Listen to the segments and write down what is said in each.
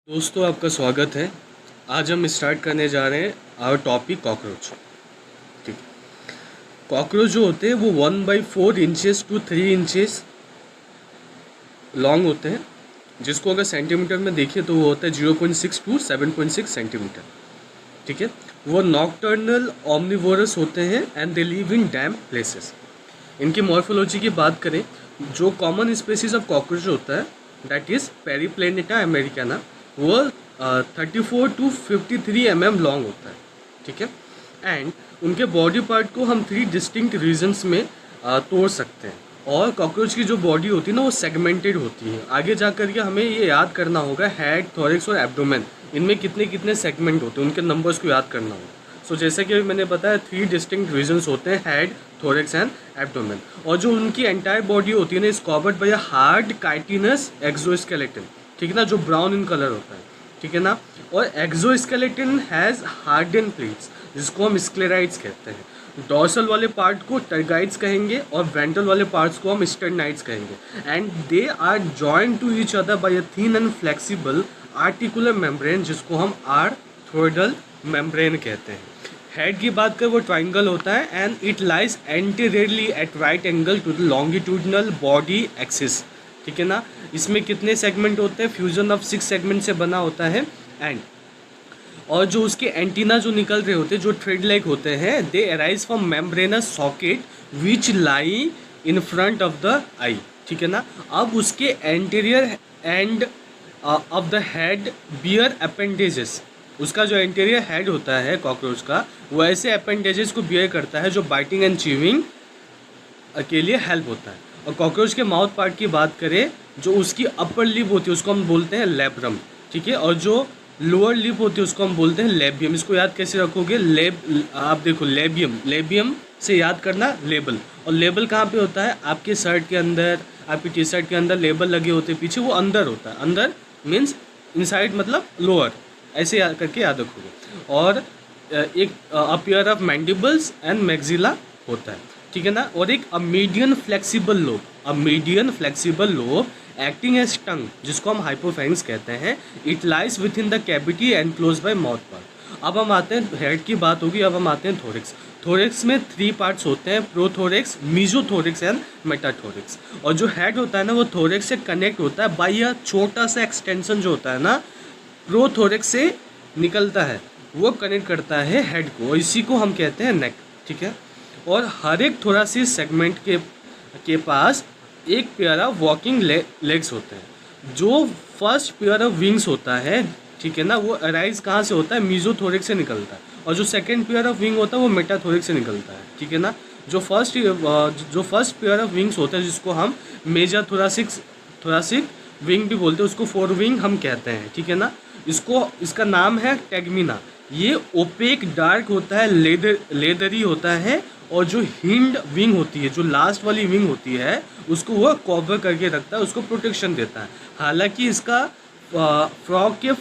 दोस्तों आपका स्वागत है। आज हम स्टार्ट करने जा रहे हैं आवर टॉपिक कॉकरोच। ठीक है, कॉकरोच जो होते हैं वो 1/4 इंचेस टू 3 इंचेस लॉन्ग होते हैं, जिसको अगर सेंटीमीटर में देखिए तो वो होता है 0.6 टू 7.6 सेंटीमीटर। ठीक है, वो नॉकटर्नल ऑमनिवोरस होते हैं and they live in damp places. इनकी मॉर्फोलॉजी की बात करें, जो कॉमन स्पेसीज ऑफ कॉकरोच होता है दैट इज़ पेरीप्लेनेटा अमेरिकाना, वो 34 टू 53 लॉन्ग होता है। ठीक है, एंड उनके बॉडी पार्ट को हम 3 डिस्टिंक्ट रीजन्स में तोड़ सकते हैं। और कॉकरोच की जो बॉडी होती है ना वो सेगमेंटेड होती है। आगे जा कर के हमें ये याद करना होगा हेड, थोरैक्स और एब्डोमेन, इनमें कितने कितने सेगमेंट होते हैं, उनके नंबर्स को याद करना होगा। सो जैसे कि मैंने बताया 3 डिस्टिंक्ट रीजन्स होते हैं, हेड, थोरैक्स एंड एब्डोमेन। और जो उनकी एंटायर बॉडी होती है ना is covered by a hard chitinous exoskeleton. ठीक है ना, जो ब्राउन इन कलर होता है। ठीक है ना, और एक्सोस्केलेटन हैज़ हार्डन प्लेट्स जिसको हम स्क्लेराइड्स कहते हैं। डॉर्सल वाले पार्ट को टर्गाइड्स कहेंगे और वेंट्रल वाले पार्ट्स को हम स्टर्नाइड्स कहेंगे। And they are joined to each other by a thin and flexible articular membrane जिसको हम आर्थ्रोइडल मेम्ब्रेन कहते हैं। हेड की बात करें वो ट्राइंगल होता है and it lies anteriorly at right angle to the longitudinal body axis. ठीक है ना, इसमें कितने सेगमेंट होते हैं, फ्यूजन ऑफ 6 सेगमेंट से बना होता है। एंड और जो उसके एंटीना जो निकल रहे होते हैं, जो थ्रेड लाइक होते हैं, they arise from membranous socket which lie in front of the eye. ठीक है ना, अब उसके anterior end of the head bear appendages. उसका जो एंटीरियर हेड होता है कॉकरोच का, वो ऐसे अपेंडेजेस को बियर करता है जो बाइटिंग एंड चीविंग के लिए हेल्प होता है। और कॉकरोच के माउथ पार्ट की बात करें, जो उसकी अपर लिप होती है उसको हम बोलते हैं लेब्रम। ठीक है, और जो लोअर लिप होती है उसको हम बोलते हैं लेबियम। इसको याद कैसे रखोगे, आप देखो लेबियम, लेबियम से याद करना लेबल। और लेबल कहाँ पे होता है, आपके शर्ट के अंदर, आपकी टी शर्ट के अंदर लेबल लगे होते हैं पीछे, वो अंदर होता है। अंदर मीन्स इनसाइड मतलब लोअर, ऐसे याद करके याद रखोगे। और एक a pair of mandibles and maxilla होता है। ठीक है ना, और एक median flexible lobe, median flexible lobe acting as tongue जिसको हम हाइपोफैरिंक्स कहते हैं। It lies within the cavity and close by mouth part. अब हम आते हैं, हेड की बात होगी, अब हम आते हैं थोरैक्स। थोरैक्स में 3 पार्ट्स होते हैं, प्रोथोरैक्स, मीजोथोरैक्स एंड मेटाथोरैक्स। और जो हेड होता है ना वो थोरैक्स से कनेक्ट होता है बाय अ छोटा सा एक्सटेंशन जो होता है ना, प्रोथोरैक्स से निकलता है, वो कनेक्ट करता है हेड को, और इसी को हम कहते हैं नेक। ठीक है, और हर एक थोरासिस सेगमेंट के पास एक पेयर ऑफ वॉकिंग लेग्स होते हैं। जो फर्स्ट पेयर ऑफ विंग्स होता है, ठीक है ना, वो अराइज कहाँ से होता है, मीजोथोरैक्स से निकलता है। और जो सेकंड पेयर ऑफ विंग होता है वो मेटाथोरैक्स से निकलता है। ठीक है ना, जो फर्स्ट पेयर ऑफ विंग्स होता है जिसको हम मेजर थोरासिक विंग भी बोलते हैं, उसको 4 विंग हम कहते हैं। ठीक है ना, इसका नाम है टेगमिना। ये ओपेक डार्क होता है, लेदरी होता है। और जो हिंड विंग होती है, जो लास्ट वाली विंग होती है, उसको वो कवर करके रखता है, उसको प्रोटेक्शन देता है। हालांकि इसका फ्रॉग के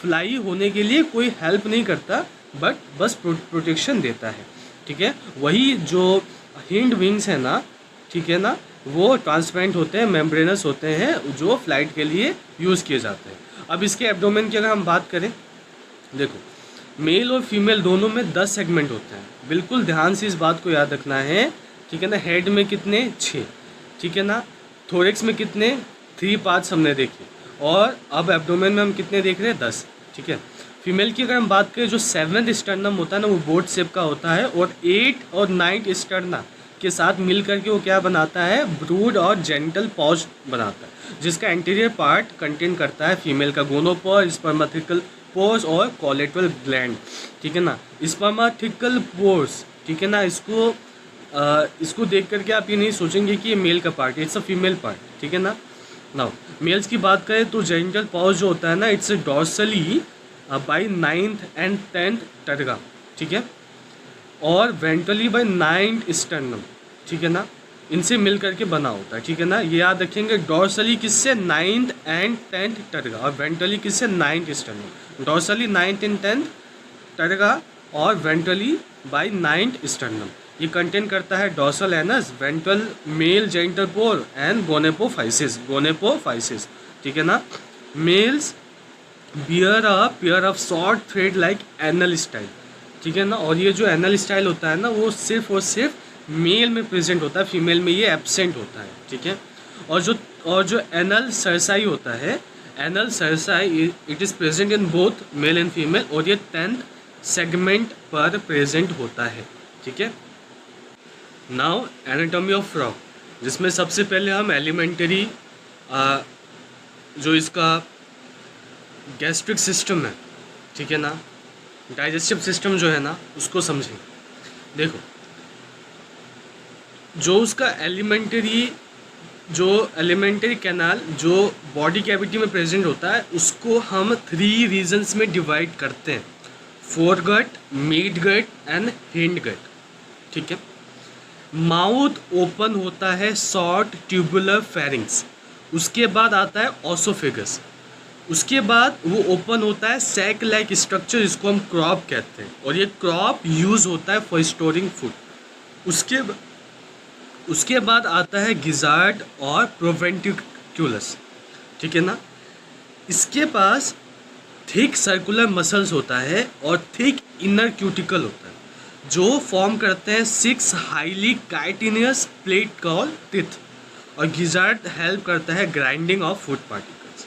फ्लाई होने के लिए कोई हेल्प नहीं करता, बट बस प्रोटेक्शन देता है। ठीक है, वही जो हिंड विंग्स है ना, ठीक है ना, वो ट्रांसपेरेंट होते हैं, मेम्ब्रेनस होते हैं, जो फ्लाइट के लिए यूज़ किए जाते हैं। अब इसके एब्डोमेन की अगर हम बात करें, देखो मेल और फीमेल दोनों में 10 सेगमेंट होते हैं। बिल्कुल ध्यान से इस बात को याद रखना है। ठीक है ना, हेड में कितने, 6। ठीक है ना, थोरैक्स में कितने, 3 पार्ट्स हमने देखे। और अब एब्डोमेन में हम कितने देख रहे हैं, 10। ठीक है, फीमेल की अगर हम बात करें, जो 7th स्टर्नम होता है ना वो बोट शेप का होता है, और 8 और 9 स्टर्ना के साथ मिल करके वो क्या बनाता है, ब्रूड और जेंटल पॉज बनाता है, जिसका एंटीरियर पार्ट कंटेन करता है फीमेल का गोनोपोर, स्पर्मेटिकल पोर्स और कोलेटरल ग्लैंड। ठीक है ना, स्पर्मेटिकल पोर्स, ठीक है ना, इसको देख करके आप ये नहीं सोचेंगे कि ये मेल का पार्ट है, इट्स अ फीमेल पार्ट। ठीक है ना, नाउ मेल्स की बात करें तो जेनिटल पॉज जो होता है ना, it's dorsally by 9th and 10th terga. ठीक है, और वेंट्रली बाय 9th स्टर्नम। ठीक है ना, इनसे मिल करके बना होता है। ठीक है ना, ये याद रखेंगे, डॉर्सली किससे, 9th and 10th टर्गा, और वेंट्रली किससे, 9th sternum. Dorsally 9th and 10th terga और वेंट्रली बाय 9th स्टर्नम। ये कंटेन करता है dorsal anus, ventral male genital pore and gonapophysis. ठीक है ना, males bear a pair of short thread like anal style, ठीक है ना। और ये जो एनल स्टाइल होता है ना, वो सिर्फ और सिर्फ मेल में प्रेजेंट होता है, फीमेल में ये एब्सेंट होता है, ठीक है। और जो एनल सरसाई होता है, anal cerci it is present in both male and female, और ये 10th सेगमेंट पर प्रेजेंट होता है, ठीक है। नाउ एनाटॉमी ऑफ फ्रॉग, जिसमें सबसे पहले हम एलिमेंट्री जो इसका गैस्ट्रिक सिस्टम है, ठीक है ना, डाइजेस्टिव सिस्टम जो है ना, उसको समझें। देखो, जो उसका एलिमेंट्री कैनाल जो बॉडी कैविटी में प्रेजेंट होता है, उसको हम 3 रीजन्स में डिवाइड करते हैं, foregut, mid gut and hind gut, ठीक है। माउथ ओपन होता है शॉर्ट ट्यूबुलर फेरिंग्स, उसके बाद आता है ऑसोफेगस, उसके बाद वो ओपन होता है सैक लाइक स्ट्रक्चर, जिसको हम क्रॉप कहते हैं, और ये क्रॉप यूज़ होता है फॉर स्टोरिंग फूड। उसके बाद आता है गिजार्ड और प्रोवेंटिकुलस, ठीक है ना। इसके पास थिक सर्कुलर मसल्स होता है और थिक इनर क्यूटिकल होता है, जो फॉर्म करते हैं 6 highly chitinous plate call teeth, और गिजार्ड हेल्प करता है ग्राइंडिंग ऑफ फूड पार्टिकल्स।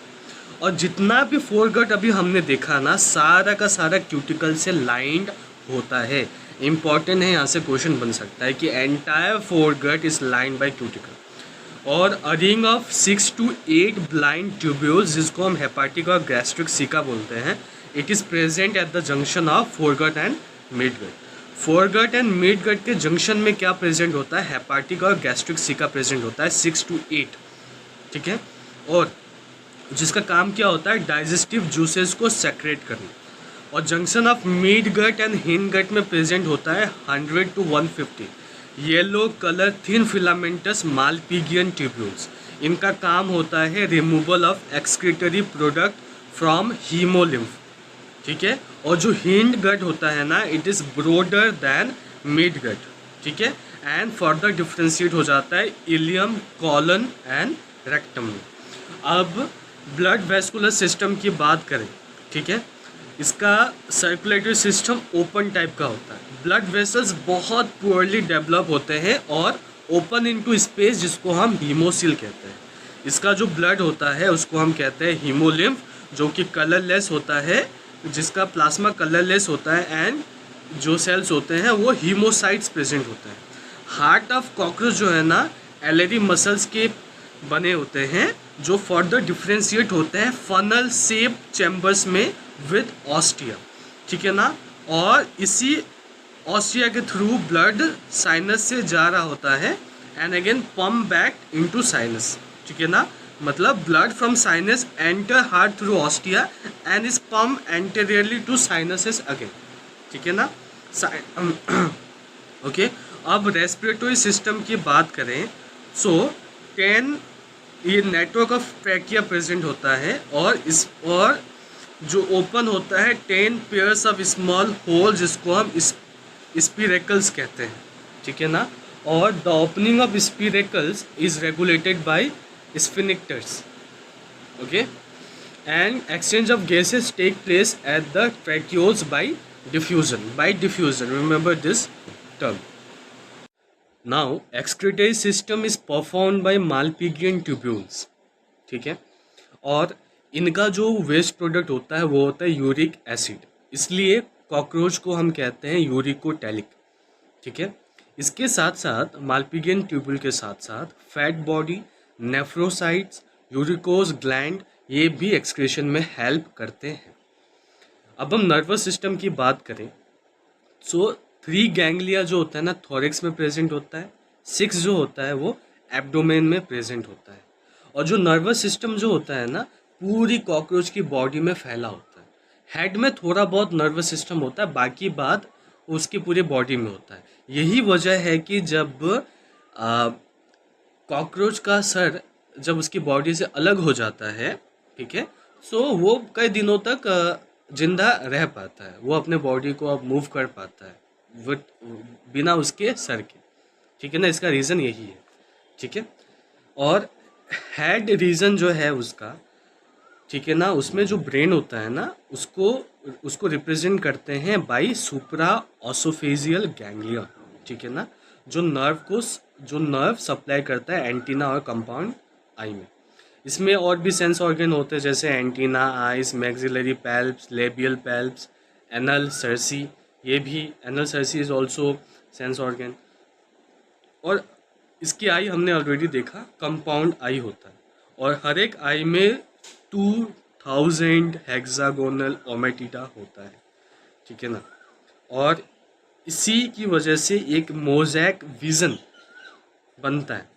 और जितना भी फोरगट अभी हमने देखा ना, सारा का सारा क्यूटिकल से लाइंड होता है। इम्पॉर्टेंट है, यहाँ से क्वेश्चन बन सकता है कि entire foregut is lined by cuticle. और a ring of 6 to 8 blind tubules, जिसको हम हेपाटिक और गैस्ट्रिक सिका बोलते हैं, it is present at the junction of foregut and midgut. Foregut and midgut के जंक्शन में क्या प्रेजेंट होता है, हेपाटिक और गैस्ट्रिक सिका प्रेजेंट होता है, 6 to 8, ठीक है। और जिसका काम क्या होता है, डाइजेस्टिव जूसेस को सेक्रेट करना। और junction of mid gut and hind gut में प्रेजेंट होता है 100 to 150 yellow colour thin filamentous Malpighian tubules. इनका काम होता है removal of excretory product from haemolymph, ठीक है। और जो हिंड गट होता है ना, it is broader than mid gut, ठीक है, एंड फर्दर डिफ्रेंशिएट हो जाता है इलियम, कॉलन एंड रेक्टम में। अब ब्लड वेस्कुलर सिस्टम की बात करें, ठीक है, इसका सर्कुलेटरी सिस्टम ओपन टाइप का होता है। ब्लड वेसल्स बहुत पुअरली डेवलप होते हैं और ओपन इनटू स्पेस, जिसको हम हीमोसिल कहते हैं। इसका जो ब्लड होता है उसको हम कहते हैं हीमोलिम्फ, जो कि कलरलेस होता है, जिसका प्लाज्मा कलरलेस होता है, एंड जो सेल्स होते हैं वो हीमोसाइट्स प्रेजेंट होते हैं। हार्ट ऑफ कॉकरोच जो है ना, एलरी मसल्स के बने होते हैं, जो फर्दर डिफ्रेंशिएट होते हैं फनल शेप चैम्बर्स में विद ऑस्टिया, ठीक है ना। और इसी ऑस्टिया के थ्रू ब्लड साइनस से जा रहा होता है and again pump back into sinus, ठीक है ना। मतलब blood from sinus enter heart through ostia and is pump anteriorly to sinuses again, ठीक है ना। ओके, अब रेस्पिरेटरी सिस्टम की बात करें, सो 10 ये नेटवर्क ऑफ ट्रैकिया प्रेजेंट होता है, और जो ओपन होता है 10 पेयर्स ऑफ स्मॉल होल, जिसको हम स्पिरेकल्स कहते हैं, ठीक है ना। और the opening of spiracles is regulated by sphincters, okay, and exchange of gases take place at the tracheoles by diffusion, remember this term. Now excretory system is performed by Malpighian tubules, ठीक है। और इनका जो waste product होता है वो होता है यूरिक एसिड, इसलिए कॉकरोच को हम कहते हैं यूरिकोटैलिक, ठीक है। इसके साथ साथ मालपीगियन ट्यूब्यूल के साथ साथ fat body, nephrocytes, uricose gland, ये भी एक्सक्रीशन में हेल्प करते हैं। अब हम नर्वस सिस्टम की बात करें, सो 3 गैंग्लिया जो होता है ना, थोरिक्स में प्रेजेंट होता है, 6 जो होता है वो एब्डोमेन में प्रेजेंट होता है। और जो नर्वस सिस्टम जो होता है ना, पूरी कॉकरोच की बॉडी में फैला होता है। हेड में थोड़ा बहुत नर्वस सिस्टम होता है, बाकी बात उसकी पूरी बॉडी में होता है। यही वजह है कि जब कॉकरोच का सर जब उसकी बॉडी से अलग हो जाता है, ठीक है, सो वो कई दिनों तक जिंदा रह पाता है, वो अपने बॉडी को अब मूव कर पाता है बिना उसके सर के, ठीक है ना। इसका रीज़न यही है, ठीक है। और हेड रीजन जो है उसका, ठीक है ना, उसमें जो ब्रेन होता है ना, उसको उसको रिप्रेजेंट करते हैं बाई सुप्रा ऑसोफेजियल गैंग्लिया। ठीक है ना, जो नर्व सप्लाई करता है एंटीना और कंपाउंड आई में। इसमें और भी सेंस ऑर्गन होते हैं जैसे antenna, eyes, maxillary palps, labial palps, anal Cersei. ये भी anal Cersei is also sense organ. और इसकी आई हमने ऑलरेडी देखा, कंपाउंड आई होता है, और हर एक आई में 2000 हेक्सागोनल ओमेटिडा होता है। ठीक है ना, और इसी की वजह से एक मोज़ैक विज़न बनता है।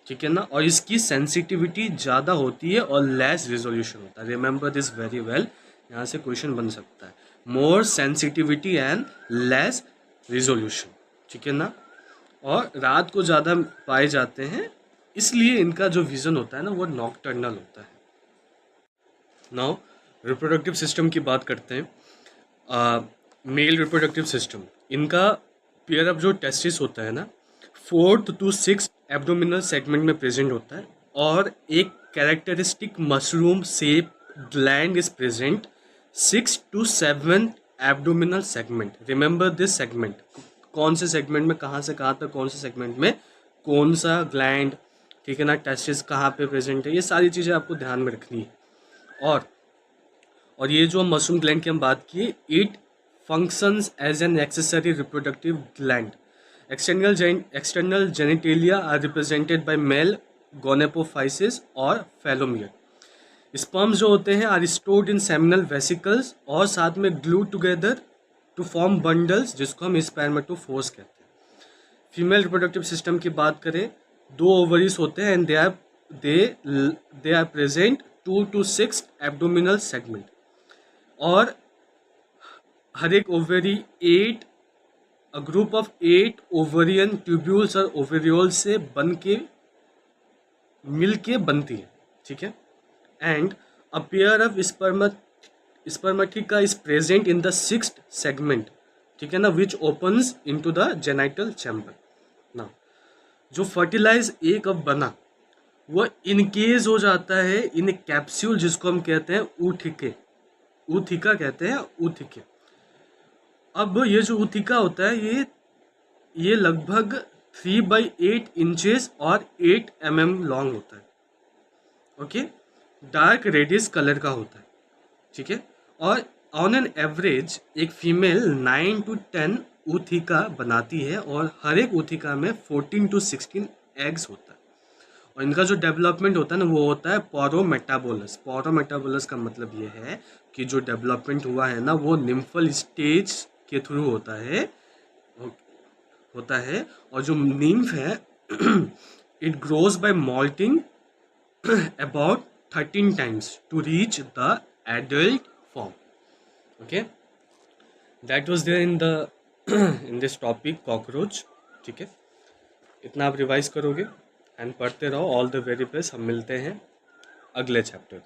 ठीक है ना, और इसकी सेंसिटिविटी ज़्यादा होती है और लेस रिजोल्यूशन होता है। रिमेंबर दिस वेरी वेल, यहाँ से क्वेश्चन बन सकता है, मोर सेंसिटिविटी एंड लेस रिजोल्यूशन। ठीक है ना, और रात को ज़्यादा पाए जाते हैं, इसलिए इनका जो विज़न होता है ना वो नॉकटर्नल होता है। नाउ रिप्रोडक्टिव सिस्टम की बात करते हैं। मेल रिप्रोडक्टिव सिस्टम, इनका पेयर ऑफ जो टेस्टिस होता है ना, 4th to 6th abdominal segment में प्रेजेंट होता है, और एक characteristic mushroom shape gland is present 6th to 7th abdominal segment. Remember this segment, कौन से सेगमेंट में कहाँ से कहाँ तक, कौन से सेगमेंट में कौन सा ग्लैंड, ठीक है ना, टेस्टिस कहाँ पे प्रेजेंट है, ये सारी चीज़ें आपको ध्यान में रखनी है। और ये जो मशरूम ग्लैंड की हम बात किए, it functions as an accessory reproductive gland. External genitalia are represented by male gonapophysis और फेलोमियर। स्पर्म्स जो होते हैं are stored in seminal vesicles और साथ में glue together to form bundles, जिसको हम स्पर्मेटोफोर्स कहते हैं। फीमेल रिप्रोडक्टिव सिस्टम की बात करें, 2 ओवरीज होते हैं and they are present 2 to 6 abdominal segment, और हर एक ovary 8 a group of 8 ovarian tubules और ओवेरियोल से बन के मिल के बनती है। ठीक है, and a pair of spermatheca is present in the 6th segment. ठीक है ना, which opens into the genital chamber. ना जो फर्टिलाइज एक अब बना वो इनकेज हो जाता है इन कैप्सूल, जिसको हम कहते हैं ऊथिके, ऊथिका कहते हैं, ऊथिके। अब ये जो ऊथिका होता है ये लगभग 3/8 इंचेस और 8 mm लॉन्ग होता है। ओके, डार्क रेडिश कलर का होता है। ठीक है, और ऑन एन एवरेज एक फीमेल 9 to 10 ऊथिका बनाती है, और हर एक ऊथिका में 14 to 16 एग्स होता है। और इनका जो डेवलपमेंट होता है ना वो होता है पोरोमेटाबोलस। पोरोमेटाबोलस का मतलब ये है कि जो डेवलपमेंट हुआ है ना वो निम्फल स्टेज के थ्रू होता है, और जो निम्फ है it grows by moulting about 13 times to reach the adult form. Okay, that was there in this topic cockroach. ठीक है, इतना आप रिवाइज करोगे एंड पढ़ते रहो। ऑल द वेरी बेस्ट, हम मिलते हैं अगले चैप्टर।